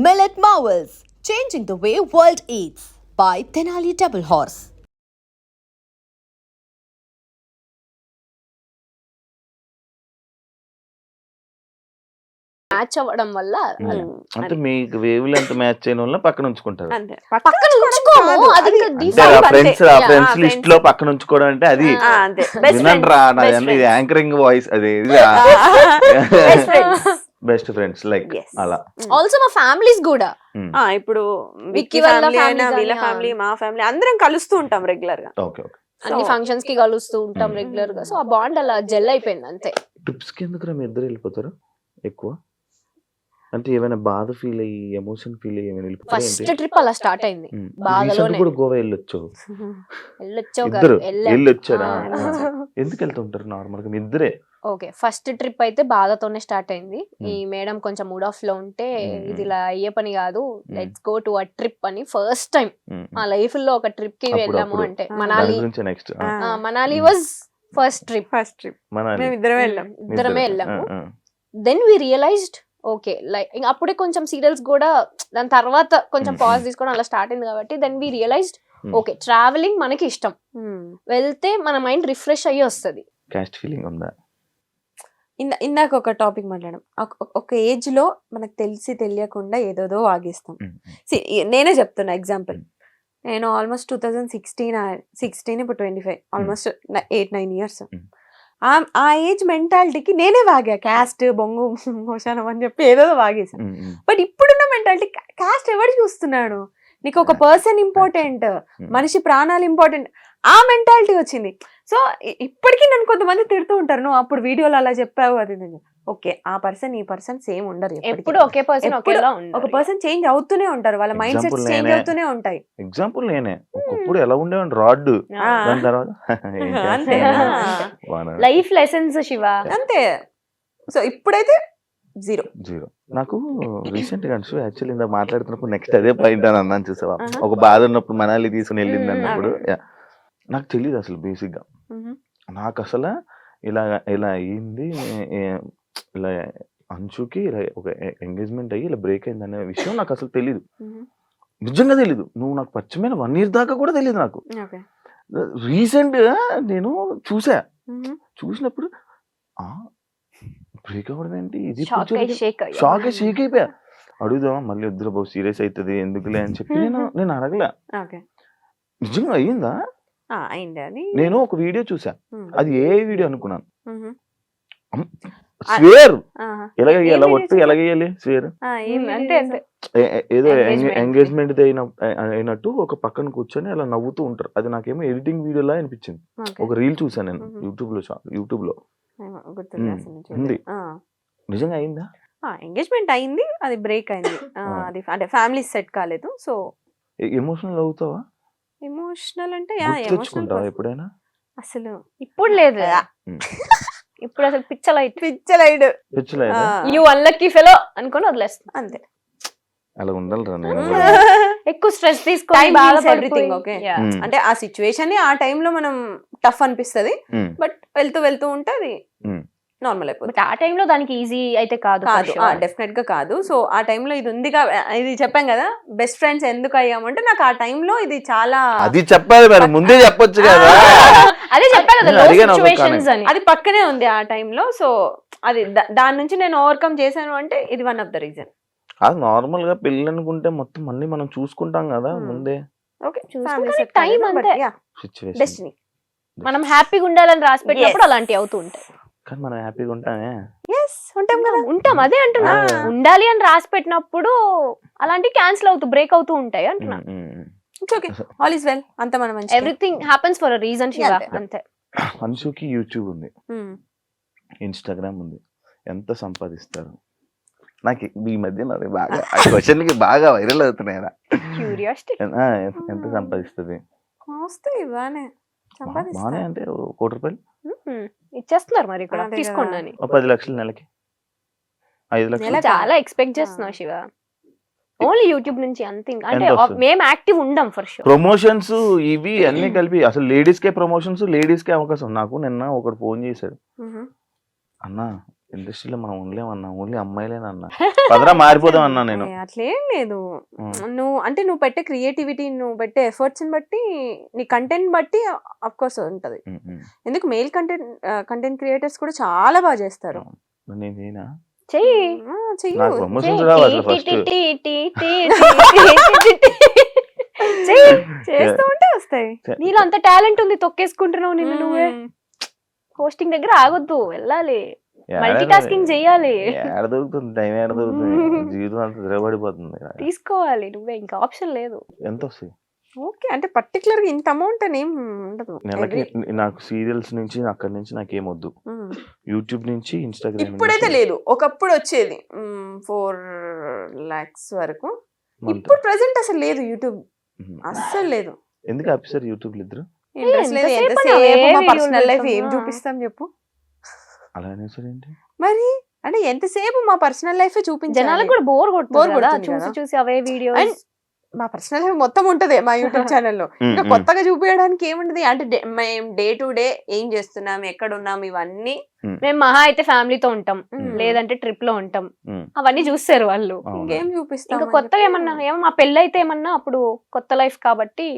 Millet Marvels, changing the way world eats by Tenali Double Horse. Match అవ్వడం వల్ల అంటే మీకు వేవ్ లెంత్ మ్యాచ్ అయిన వాళ్ళ పక్కన ఉంచుకుంటారు. అంతే పక్కన ఉంచుకోము, అది ఇంకా అంటే default అంతే. ఫ్రెండ్స్ Yeah, లిస్ట్ లో పక్కన ఉంచుకోవడం అంటే అది అంతే బెస్ట్ వినండి రా నాది యాంకరింగ్ వాయిస్ అది బెస్ట్ ఫ్రెండ్స్ లైక్ Yes. అలా. ఆల్సో మా ఫ్యామిలీస్ కూడా ఇప్పుడు విక్కీ విక్కీ వాళ్ళ ఫ్యామిలీ family అయినా వీళ్ళ కానీ, ఫ్యామిలీ మా ఫ్యామిలీ అందరం కలుస్తూ ఉంటాం రెగ్యులర్ గా. Okay okay. అన్ని ఫంక్షన్స్ కి కలుస్తూ ఉంటాం రెగ్యులర్ గా. సో ఆ బాండ్ అలా జెల్ అయిపోయింది అంతే. ట్రిప్స్ కి ఎందుకు మీ ఇద్దరు వెళ్ళిపోతారు ఎక్కువ? అంటే ఏమైనా బాధ ఫీల్ అయ్యి ఎమోషన్ ఫీల్ అయ్యి ఏమైనా ఫస్ట్ ట్రిప్ అలా స్టార్ట్ అయింది. బాధలోనే. రీసెంట్ కూడా గోవా వెళ్ళొచ్చు వెళ్ళొచ్చావు ఇద్దరు వెళ్ళాం. వెళ్ళొచ్చారా? ఆ. ఎందుకు వెళ్తుంటారు నార్మల్ గా మీ ఇద్దరే? ఓకే, ఫస్ట్ ట్రిప్ అయితే బాధతోనే స్టార్ట్ అయింది. ఈ మేడం కొంచెం మూడ్ ఆఫ్ లో ఉంటే ఇది ఇలా అయ్యే పని కాదు, let's go to a trip అని ఫస్ట్ టైం మా లైఫ్ లో ఒక ట్రిప్ కి వెళ్ళాము. అంటే Manali. Next Manali was first trip. First trip మేము ఇద్దరం వెళ్ళాం. ఇద్దరమే వెళ్ళాము. Then we realized okay like ఇంకా అప్పుడే కొంచెం సీరియల్స్ కూడా దాని తర్వాత కొంచెం పాజ్ తీసుకోవడం అలా స్టార్ట్ అయింది కాబట్టి then we realized okay travelling మనకి ఇష్టం, వెళ్తే మన మైండ్ రిఫ్రెష్ అయ్యి వస్తుంది. కాస్ట్ ఫీలింగ్ ఉందా? ఇందాక ఒక టాపిక్ మాట్లాడాం. ఒక ఏజ్ లో మనకు తెలిసి తెలియకుండా ఏదోదో వాగేస్తాం. నేనే చెప్తున్నా ఎగ్జాంపుల్. నేను ఆల్మోస్ట్ 2016 ఇప్పుడు 25 ఆల్మోస్ట్ 8-9 years. ఆ ఏజ్ మెంటాలిటీకి నేనే వాగా. క్యాస్ట్ బొంగు మోషానం అని చెప్పి ఏదో వాగేసాను. బట్ ఇప్పుడున్న మెంటాలిటీ క్యాస్ట్ ఎవడు చూస్తున్నాడు, నీకు ఒక పర్సన్ ఇంపార్టెంట్, మనిషి ప్రాణాలు ఇంపార్టెంట్, ఆ మెంటాలిటీ వచ్చింది. సో ఇప్పటికీ నన్ను కొంతమంది తిడుతూ ఉంటారు, నువ్వు అప్పుడు వీడియోలో అలా చెప్పావు అది. ఓకే, ఆ పర్సన్ ఈ పర్సన్ సేమ్ ఉండరు. ఎప్పుడు ఒకే పర్సన్ ఒక పర్సన్ చేంజ్ అవుతూనే ఉంటారు, వాళ్ళ మైండ్ సెట్స్ చేంజ్ అవుతూనే ఉంటాయి. ఎగ్జాంపుల్ నేనే ఒకప్పుడు ఎలా ఉండేవాడిని రాడ్, దాని తర్వాత అంతే లైఫ్ లెసన్స్ శివ అంతే. సో ఇప్పుడైతే జీరో. నాకు రీసెంట్ గా యాక్చువల్లీ ఇందాక మాట్లాడుతున్నప్పుడు నెక్స్ట్ అదే పాయింట్ అని అన్నాను చూసావా, ఒక బాధ ఉన్నప్పుడు మనాలి తీసుకుని వెళ్ళింది అన్నప్పుడు నాకు తెలియదు అసలు బేసిక్ గా. నాకు అసలు ఇలా అయ్యింది, ఇలా అంచుకి ఇలా ఒక ఎంగేజ్మెంట్ అయ్యి ఇలా బ్రేక్ అయింది అనే విషయం నాకు అసలు తెలీదు, నిజంగా తెలీదు. నువ్వు నాకు పరిచయమైన 1 year దాకా కూడా తెలియదు నాకు. రీసెంట్ గా నేను చూసినప్పుడు బ్రేక్ అవ్వడం ఏంటి, ఇది షాక్ అయిపోయా. అడుగుదాం మళ్ళీ వద్దురా బాబు సీరియస్ అవుతుంది ఎందుకులే అని చెప్పి నేను అడగలే. నిజంగా అయ్యిందా? నేను ఒక వీడియో చూసా, అది ఏ వీడియో అనుకున్నాను. స్వేర్ ఎలాగేయాలి, ఒట్టు ఎలాగేయాలి స్వేర్ ఏదో ఎంగేజ్మెంట్ అయినట్టు ఒక పక్కన కూర్చొని అలా నవ్వుతూ ఉంటారు. అది నాకేమో ఎడిటింగ్ వీడియోలా అనిపించింది. ఒక రీల్ చూసాను నేను యూట్యూబ్ లో ఉంది. నిజంగా అయిందా? ఎంగేజ్మెంట్ అయింది, అది బ్రేక్ అయింది. అది అంటే ఫ్యామిలీ సెట్ కాలేదు. సో ఎమోషనల్ అవుతావా? ఎమోషనల్ అంటే తెచ్చుకుంటావా ఎప్పుడైనా? అసలు ఇప్పుడు లేదు, ఇప్పుడు అసలు పిచ్చలైడ్ యు అన్లక్కీ ఫెలో అనుకొని వదిలేస్తాను అంతే. అలా ఉండాలిరా నేను. ఎక్కువ స్ట్రెస్ తీసుకొని ఎవ్రీథింగ్ ఓకే. అంటే ఆ సిచ్యువేషన్ ఆ టైంలో మనం టఫ్ అనిపిస్తది, బట్ వెళ్తూ ఉంటే అది నార్మల్ అయిపోతుంది. ఆ టైంలో దానికి ఈజీ అయితే కాదు, డెఫినెట్ గా కాదు. సో ఆ టైంలో ఇది ఉంది, ఇది చెప్పాం కదా బెస్ట్ ఫ్రెండ్స్ ఎందుకు అయ్యామంటే నాకు ఆ టైంలో ఇది చాలా అది చెప్పాలి మరి ముందే చెప్పొచ్చు కదా. అదే చెప్పాను కదా లో సిచువేషన్స్ అని, అది పక్కనే ఉంది ఆ టైంలో. సో అది దాని నుంచి నేను ఓవర్కమ్ చేశాను అంటే ఇది వన్ ఆఫ్ ద రీజన్. అది నార్మల్ గా పెళ్ళి అనుకుంటే మొత్తం అన్ని మనం చూసుకుంటాం కదా ముందే. ఓకే, టైం అంతే, డెస్టినీ. మనం హ్యాపీగా ఉండాలని రాసి పెట్టినప్పుడు అలాంటివి అవుతూ ఉంటాయి. కానీ మనం హ్యాపీగా ఉంటామే. ఉంటాం అదే అంటున్నా, ఉండాలి అని రాసి పెట్టినప్పుడు అలాంటివి క్యాన్సిల్ అవుతూ బ్రేక్ అవుతూ ఉంటాయి అంటున్నా. ఆల్ ఇస్ వెల్, అంత మనం everything happens for a reason Shiva అంతే. అన్షుకి యూట్యూబ్ ఉంది, ఇన్స్టాగ్రామ్ ఉంది, ఎంత సంపాదిస్తారు? నాకు ఈ మధ్య బాగా క్వశ్చన్ కి బాగా వైరల్ అవుతున్నాయి. ఎంత సంపాదిస్తుంది? బానే అంటే 1 కోటి రూపాయలు ఇచ్చేస్తున్నారు మరి ఇక్కడ తీసుకోండి అని. 10 లక్షలు నెలకి, 5 లక్షలు చాలా ఎక్స్పెక్ట్ చేస్తున్నావు శివ. ఓన్లీ యూట్యూబ్ నుంచి అంతే, అంటే మేము యాక్టివ్ ఉండం ఫర్ షూర్. ప్రమోషన్స్ ఇవి అన్ని కలిపి అసలు లేడీస్ కే ప్రమోషన్స్, లేడీస్ కే అవకాశం. నాకు నిన్న ఒకడు ఫోన్ చేశాడు, అన్నా ఇండస్ట్రీలో మనం ఉండలేమన్నా, ఓన్లీ అమ్మాయిలేనన్నా. పదరా మారిపోదాం అన్నా నేను. అట్లేం లేదు. ఉమ్, నువ్వు పెట్టే క్రియేటివిటీ, నువ్వు పెట్టే ఎఫర్ట్స్ బట్టి, నీ కంటెంట్ బట్టి అఫ్ కోర్స్ ఉంటది. ఉమ్, ఉమ్. ఎందుకు మెయిల్ కంటెంట్ క్రియేటర్స్ కూడా చాలా బాగా చేస్తారు. మరి నేనేనా? చెయ్యి చెయ్యు. నాకు ప్రమోషన్స్ రావు అసలు ఫస్ట్. చేస్తూ ఉంటే వస్తాయి. నీలో అంత టాలెంట్ ఉంది, తొక్కేసుకుంటున్నావు నిన్ను నువ్వే. హోస్టింగ్ దగ్గర ఆగొద్దు, వెళ్ళాలి, మల్టీ టాస్కింగ్ చెయ్యాలి. ఏడ దొరుకుతుంది టైం, ఏడ దొరుకుతుంది? జీవితం అంతా తిరగబడిపోతుంది. తీసుకోవాలి నువ్వే, ఇంకా ఆప్షన్ లేదు. ఎంత వస్తాయి ఓకే, అంటే పర్టికులర్ గా ఇంత అమౌంట్ అని ఏం ఉండదు. నెలకి? నాకు సీరియల్స్ నుంచి అక్కడి నుంచి నాకేమొద్దు, యూట్యూబ్ నుంచి ఇన్స్టాగ్రామ్. ఇప్పుడైతే లేదు, ఒకప్పుడు వచ్చేది 4 lakhs వరకు. ఇప్పుడు ప్రెసెంట్ అసలు లేదు యూట్యూబ్, అస్సలు లేదు. ఎందుకు ఆఫీసర్ యూట్యూబ్ ఇద్దరు? ఇంట్రెస్ట్ లేదు. ఎంతసేపు ఎంతసేపు మా అవే పర్సనల్ లైఫ్ videos ఏం పెడతాం? చూపిస్తాం చెప్పు. అలానే సార్ ఏంటి? మరి అంటే ఎంతసేపు మా పర్సనల్ లైఫ్ చూపించాలి. జనాలకు కూడా బోర్ Bore కొడుతుంది కదా, కొడుతుంది చూసి కదా. చూసి అవే వీడియోస్. And మా పర్సనల్ లైఫ్ మొత్తం ఉంటది మా యూట్యూబ్ ఛానల్లో. ఇంకా కొత్తగా చూపించడానికి ఏముంటది అంటే మేము డే టు డే ఏం చేస్తున్నాం, ఎక్కడ ఉన్నాం, ఇవన్నీ. మేము మహా అయితే ఫ్యామిలీతో ఉంటాం, Mm. లేదంటే ట్రిప్ లో ఉంటాం, అవన్నీ చూస్తారు వాళ్ళు. ఇంకేం చూపిస్తాం. ఇంకా కొత్తగా ఏమన్నా మా పెళ్ళి అయితే ఏమన్నా అప్పుడు కొత్త లైఫ్ కాబట్టి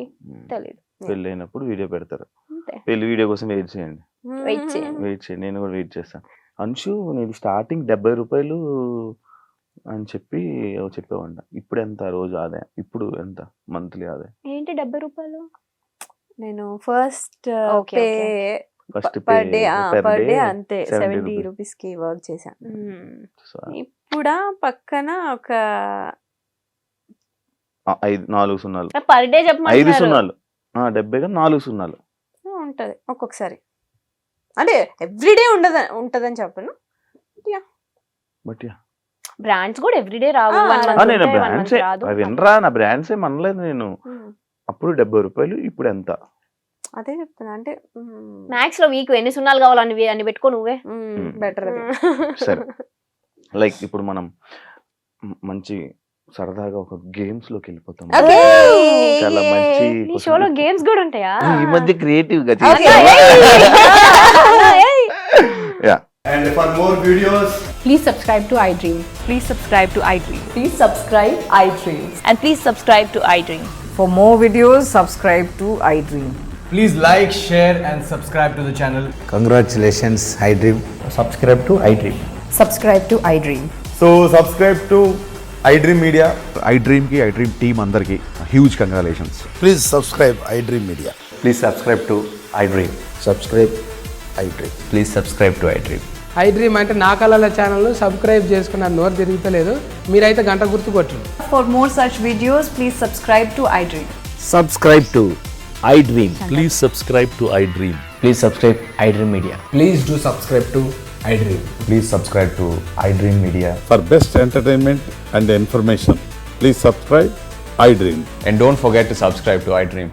తెలియదు. పెళ్ళి అయినప్పుడు వీడియో పెడతారు. అంతే. పెళ్లి వీడియో కోసం వెయిట్ చేయండి, వెయిట్ చేయండి. వెయిట్ చేయండి. నేను కూడా వెయిట్ చేస్తాను. అంశు, నేను స్టార్టింగ్ 70 రూపాయలు అని చెప్పి చెప్పేవాడిన. ఇప్పుడు ఎంత రోజు ఆదాయం? ఇప్పుడు ఎంత మంత్లీ ఆదాయం? ఏంటి 70 రూపాయలు? నేను first Okay, pay first per day అంతే 70 రూపీస్ కి వర్క్ చేశాను. ఇప్పుడు పక్కన ఒక 4 సున్నాలు, పర్ డే 5 చెప్పమంటున్నారు. సున్నాలు, 70 గా 4 సున్నాలు ఉంటది ఒక్కొక్కసారి. అంటే ఎవ్రీడే ఉంటదని చెప్పను. బట్ బ్రాండ్స్ కూడా ఎవ్రీడే రావు. ఆ, 1 month నేను ఉంటాయి, 1 month బ్రాండ్సే రాదు. వినరా, నా బ్రాండ్స్ ఏం అనలేదు నేను. అప్పుడు 70 రూపాయలు, ఇప్పుడు ఎంత? అదే చెప్తున్నా. అంటే మ్యాక్స్ లో వీక్ ఎన్ని సున్నాలు కావాలని అని పెట్టుకో నువ్వే. బెటర్ అది. సరే, లైక్ ఇప్పుడు మనం మంచి సరదాగా ఒక గేమ్స్ లోకి వెళ్ళిపోతాం. చాలా మంచి నీ షోలో గేమ్స్ కూడా ఉంటాయా? ఈ మధ్య క్రియేటివ్ గా Okay. Yeah. And for more videos, Please subscribe to iDream. Please subscribe to iDream. Please subscribe iDream. And please subscribe to iDream. For more videos, subscribe to iDream. please like, share, and subscribe to the channel. Congratulations, iDream. Subscribe to iDream. Subscribe to iDream. So, subscribe to iDream Media. iDream team అందరికి huge congratulations. Please subscribe iDream Media. Please subscribe to iDream. Subscribe iDream. Please subscribe to iDream. iDream అంటే నా కళల channel subscribe చేసుకున్న నోరు తిరుగుతలేదు, మీరైతే గంట గుర్తు కొట్టండి. For more such videos, please subscribe to iDream. Subscribe to iDream. Please subscribe to iDream. Please subscribe iDream Media. Please do subscribe to iDream. Please subscribe to iDream Media. For best entertainment and information, please subscribe iDream. And don't forget to subscribe to iDream.